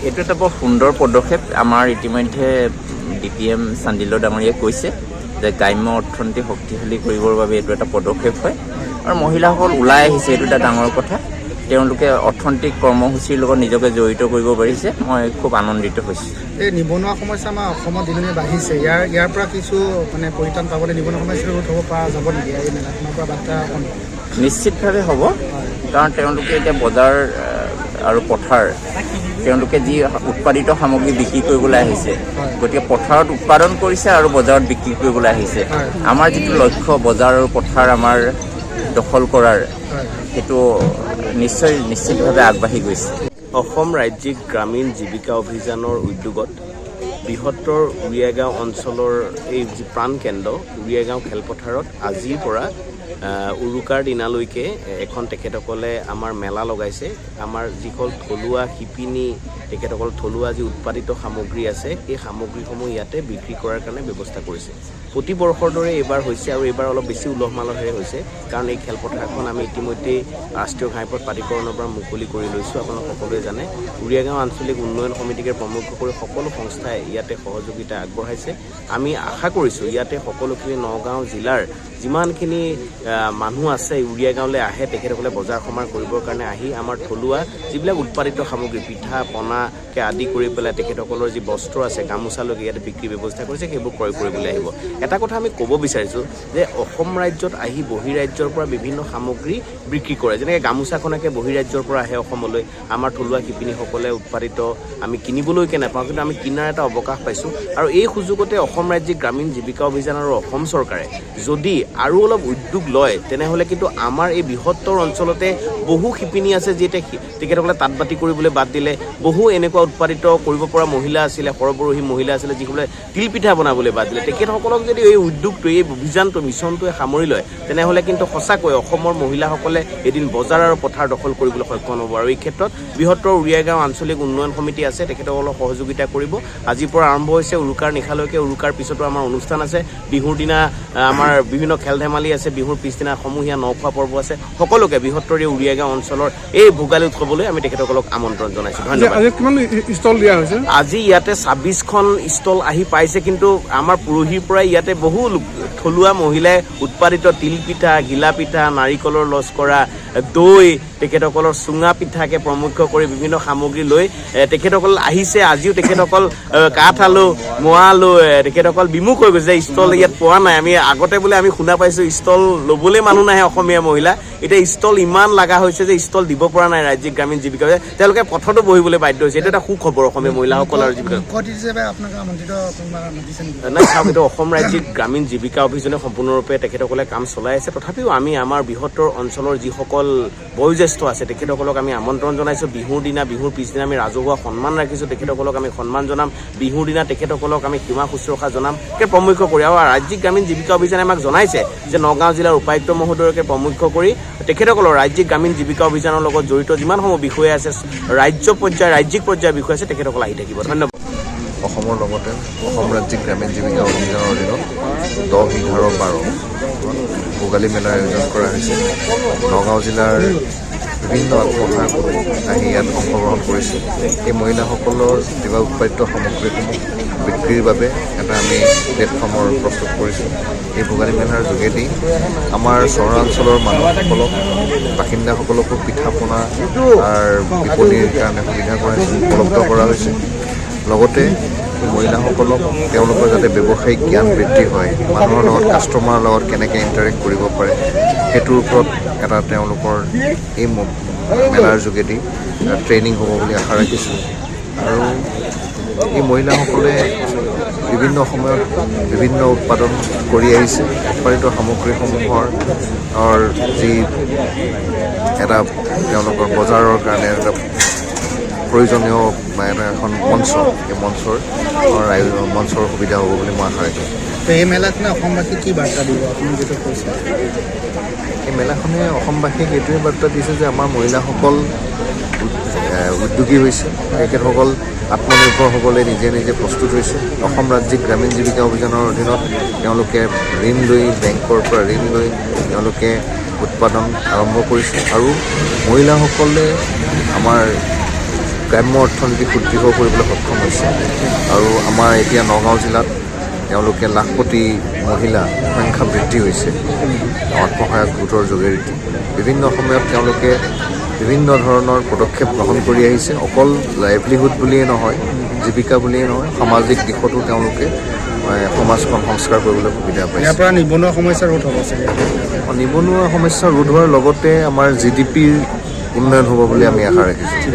এইটো এটা বৰ সুন্দৰ পদক্ষেপ। আমাৰ ইতিমধ্যে DPM চান্দিল্য ডাঙৰীয়াই কৈছে যে গ্ৰাম্য অৰ্থনীতি শক্তিশালী কৰিবৰ বাবে এইটো এটা পদক্ষেপ হয় আৰু মহিলাসকল ওলাই আহিছে, এইটো এটা ডাঙৰ কথা। তেওঁলোকে অৰ্থনৈতিক কৰ্মসূচীৰ লগত নিজকে জড়িত কৰিব পাৰিছে। মই খুব আনন্দিত হৈছোঁ। এই নিবনুৱা সমস্যা আমাৰ অসমত দিনে দিনে বাঢ়িছে। ইয়াৰ পৰা কিছু মানে পৰিত্ৰাণ পাবলৈ নিবনুৱা সমস্যাৰ ৰোধ হ'ব পৰা যাব নেকি? এই মেলাখনৰ পৰা বাৰ্তা নিশ্চিতভাৱে হ'ব, কাৰণ তেওঁলোকে এতিয়া বজাৰ আৰু পথাৰ তেওঁলোকে যি উৎপাদিত সামগ্ৰী বিক্ৰী কৰিবলৈ আহিছে, গতিকে পথাৰত উৎপাদন কৰিছে আৰু বজাৰত বিক্ৰী কৰিবলৈ আহিছে। আমাৰ যিটো লক্ষ্য বজাৰ আৰু পথাৰ আমাৰ দখল কৰাৰ, সেইটো নিশ্চিতভাৱে আগবাঢ়ি গৈছে। অসম ৰাজ্যিক গ্ৰামীণ জীৱিকা অভিযানৰ উদ্যোগত বৃহত্তৰ উৰিয়াগাঁও অঞ্চলৰ এই যি প্ৰাণকেন্দ্ৰ উৰিয়াগাঁও খেলপথাৰত আজিৰ পৰা উৰুকাৰ দিনালৈকে এখন তেখেতসকলে আমাৰ মেলা লগাইছে। আমাৰ যিখন থলুৱা শিপিনী, তেখেতসকল থলুৱা যি উৎপাদিত সামগ্ৰী আছে, সেই সামগ্ৰীসমূহ ইয়াতে বিক্ৰী কৰাৰ কাৰণে ব্যৱস্থা কৰিছে। প্ৰতি বৰ্ষৰ দৰে এইবাৰ হৈছে আৰু এইবাৰ অলপ বেছি উলহ মালহেৰে হৈছে, কাৰণ এই খেলপথাৰখন আমি ইতিমধ্যেই ৰাষ্ট্ৰীয় ঘাইপথ প্ৰাধিকৰণৰ পৰা মুকলি কৰি লৈছোঁ। আপোনালোক সকলোৱে জানে উৰিয়াগাঁও আঞ্চলিক উন্নয়ন সমিতিকে প্ৰমুখ কৰি সকলো সংস্থাই ইয়াতে সহযোগিতা আগবঢ়াইছে। আমি আশা কৰিছোঁ ইয়াতে সকলোখিনি নগাঁও জিলাৰ যিমানখিনি মানুহ আছে উৰিয়াগাঁৱলৈ আহে, তেখেতসকলে বজাৰ সমাৰ কৰিবৰ কাৰণে আহি আমাৰ থলুৱা যিবিলাক উৎপাদিত সামগ্ৰী পিঠা পনাকে আদি কৰি পেলাই তেখেতসকলৰ যি বস্ত্ৰ আছে গামোচালৈকে ইয়াতে বিক্ৰীৰ ব্যৱস্থা কৰিছে, সেইবোৰ ক্ৰয় কৰিবলৈ আহিব। এটা কথা আমি ক'ব বিচাৰিছোঁ যে অসম ৰাজ্যত আহি বহিৰাজ্যৰ পৰা বিভিন্ন সামগ্ৰী বিক্ৰী কৰে, যেনেকৈ গামোচাখনকে বহিৰাজ্যৰ পৰা আহে অসমলৈ, আমাৰ থলুৱা শিপিনীসকলে উৎপাদিত আমি কিনিবলৈকে নাপাওঁ, কিন্তু আমি কিনাৰ এটা অৱকাশ পাইছোঁ। আৰু এই সুযোগতে অসম ৰাজ্যিক গ্ৰামীণ জীৱিকা অভিযান আৰু অসম চৰকাৰে যদি আৰু অলপ উদ্যোগ লয়, তেনেহ'লে কিন্তু আমাৰ এই বৃহত্তৰ অঞ্চলতে বহু শিপিনী আছে যিয়ে তেখেতসকলে তাঁত বাতি কৰিবলৈ বাদ দিলে। বহু এনেকুৱা উৎপাদিত কৰিব পৰা মহিলা আছিলে, সৰবৰাহী মহিলা আছিলে, যিসকলে তিলপিঠা বনাবলৈ বাদ দিলে। তেখেতসকলক যদি এই উদ্যোগটো, এই অভিযানটো, মিছনটোৱে সামৰি লয়, তেনেহ'লে কিন্তু সঁচাকৈ অসমৰ মহিলাসকলে এদিন বজাৰ আৰু পথাৰ দখল কৰিবলৈ সক্ষম হ'ব। আৰু এই ক্ষেত্ৰত বৃহত্তৰ উৰিয়াগাঁও আঞ্চলিক উন্নয়ন সমিতি আছে, তেখেতসকলক সহযোগিতা কৰিব। আজিৰ পৰা আৰম্ভ হৈছে উৰুকাৰ নিশালৈকে, উৰুকাৰ পিছতো আমাৰ অনুষ্ঠান আছে। বিহুৰ দিনা আমাৰ বিভিন্ন খেল ধেমালি আছে, বিহুৰ পিছদিনা সমূহীয়া নখোৱা পৰ্ব আছে। সকলোকে বৃহত্তৰ এই উৰিয়াগাঁও অঞ্চলৰ এই ভোগালী উৎসৱলৈ আমি তেখেতসকলক আমন্ত্ৰণ জনাইছোঁ। ধন্যবাদ। কিমান ষ্টল দিয়া হৈছে? আজি ইয়াতে 26খন ষ্টল আহি পাইছে, কিন্তু আমাৰ পৰহিৰ পৰাই ইয়াতে বহু থলুৱা মহিলাই উৎপাদিত তিলপিঠা, ঘিলা পিঠা, নাৰিকলৰ লস্কৰা, দৈ, তেখেতসকলৰ চুঙা পিঠাকে প্ৰমুখ কৰি বিভিন্ন সামগ্ৰী লৈ তেখেতসকল আহিছে। আজিও তেখেতসকল কাঠ আলু, মোৱা আলু, তেখেতসকল বিমুখ হৈ গৈছে, ষ্টল ইয়াত পোৱা নাই। আমি আগতে বোলে আমি শুনা পাইছোঁ ষ্টল ল'বলৈ মানুহ নাহে অসমীয়া মহিলা, এতিয়া ষ্টল ইমান লগা হৈছে যে ষ্টল দিব পৰা নাই ৰাজ্যিক গ্ৰামীণ জীৱিকা। তেওঁলোকে পথতো বহিবলৈ বাধ্য হৈছে। এইটো এটা সুখবৰ অসমীয়া মহিলাসকলৰ জীৱিকা। নাই, চাওক, এইটো অসম ৰাজ্যিক গ্ৰামীণ জীৱিকা অভিযানে সম্পূৰ্ণৰূপে তেখেতসকলে কাম চলাই আছে। তথাপিও আমি আমাৰ বৃহত্তৰ অঞ্চলৰ যিসকল বয়োজ্যেষ্ঠ আছে তেখেতসকলক আমি আমন্ত্ৰণ জনাইছোঁ। বিহুৰ দিনা, বিহুৰ পিছদিনা আমি ৰাজহুৱা সন্মান ৰাখিছোঁ, তেখেতসকলক আমি সন্মান জনাম। বিহুৰ দিনা তেখেতসকলক আমি সীমা শুশ্ৰূষা জনাম প্ৰমুখ কৰি। আৰু ৰাজ্যিক গ্ৰামীণ জীৱিকা অভিযানে আমাক জনাইছে যে নগাঁও জিলাৰ উপায়ুক্ত মহোদয়কে প্ৰমুখ কৰি তেখেতসকলৰ ৰাজ্যিক গ্ৰামীণ জীৱিকা অভিযানৰ লগত জড়িত যিমানসমূহ বিষয় আছে, ৰাজ্যিক পৰ্যায়ৰ বিষয় আছে, তেখেতসকল আহি থাকিব। ধন্যবাদ। অসমৰ লগতে অসম ৰাজ্যিক গ্ৰামীণ জীৱিকা অভিযানৰ অধীনত 10, 11, 12 ভোগালী মেলাৰ আয়োজন কৰা হৈছে। নগাঁও জিলাৰ বিভিন্ন আত্মসহায়ক আহি ইয়াত অংশগ্ৰহণ কৰিছে। এই মহিলাসকলৰ কিবা উৎপাদিত সামগ্ৰীসমূহ বিক্ৰীৰ বাবে এটা আমি প্লেটফৰ্মৰ প্ৰস্তুত কৰিছোঁ। এই ভোগালী মেলাৰ যোগেদি আমাৰ চহৰাঞ্চলৰ মানুহসকলক, বাসিন্দাসকলকো পিঠা পনা বিপণীৰ কাৰণে সুবিধা উপলব্ধ কৰা হৈছে। লগতে মহিলাসকলক তেওঁলোকৰ যাতে ব্যৱসায়িক জ্ঞান বৃদ্ধি হয়, মানুহৰ লগত, কাষ্টমাৰৰ লগত কেনেকৈ ইণ্টাৰেক্ট কৰিব পাৰে, সেইটোৰ ওপৰত এটা তেওঁলোকৰ এই মেলাৰ যোগেদি ট্ৰেইনিং হ'ব বুলি আশা ৰাখিছোঁ। আৰু এই মহিলাসকলে বিভিন্ন সময়ত বিভিন্ন উৎপাদন কৰি আহিছে। উৎপাদিত সামগ্ৰীসমূহৰ যি এটা তেওঁলোকৰ বজাৰৰ কাৰণে এটা প্ৰয়োজনীয় এখন মঞ্চ, এই মঞ্চৰ সুবিধা হ'ব বুলি মই আশা ৰাখিছোঁ। এই মেলাখনে অসমবাসীক কি বাৰ্তা দিব আপুনি যিটো কৈছে? এই মেলাখনে অসমবাসীক এইটোৱে বাৰ্তা দিছে যে আমাৰ মহিলাসকল উদ্যোগী হৈছে, তেখেতসকল আত্মনিৰ্ভৰ হ'বলৈ নিজে নিজে প্ৰস্তুত হৈছে। অসম ৰাজ্যিক গ্ৰামীণ জীৱিকা অভিযানৰ অধীনত তেওঁলোকে ঋণ লৈ, বেংকৰ পৰা ঋণ লৈ তেওঁলোকে উৎপাদন আৰম্ভ কৰিছে। আৰু মহিলাসকলে আমাৰ গ্ৰাম্য অৰ্থনীতি সুদৃঢ় কৰিবলৈ সক্ষম হৈছে আৰু আমাৰ এতিয়া নগাঁও জিলাত তেওঁলোকে লাখপতি মহিলা সংখ্যা বৃদ্ধি হৈছে আত্মসহায়ক গোটৰ যোগেদি বিভিন্ন সময়ত তেওঁলোকে বিভিন্ন ধৰণৰ পদক্ষেপ গ্ৰহণ কৰি আহিছে অকল লাইভলিহুড বুলিয়েই নহয় জীৱিকা বুলিয়েই নহয় সামাজিক দিশতো তেওঁলোকে সমাজখন সংস্কাৰ কৰিবলৈ সুবিধা পাইছে ইয়াৰ পৰা নিবনুৱা সমস্যা ৰোধ হ'ব চাগে নিবনুৱা সমস্যা ৰোধ হোৱাৰ লগতে আমাৰ GDPৰ উন্নয়ন হ'ব বুলি আমি আশা ৰাখিছোঁ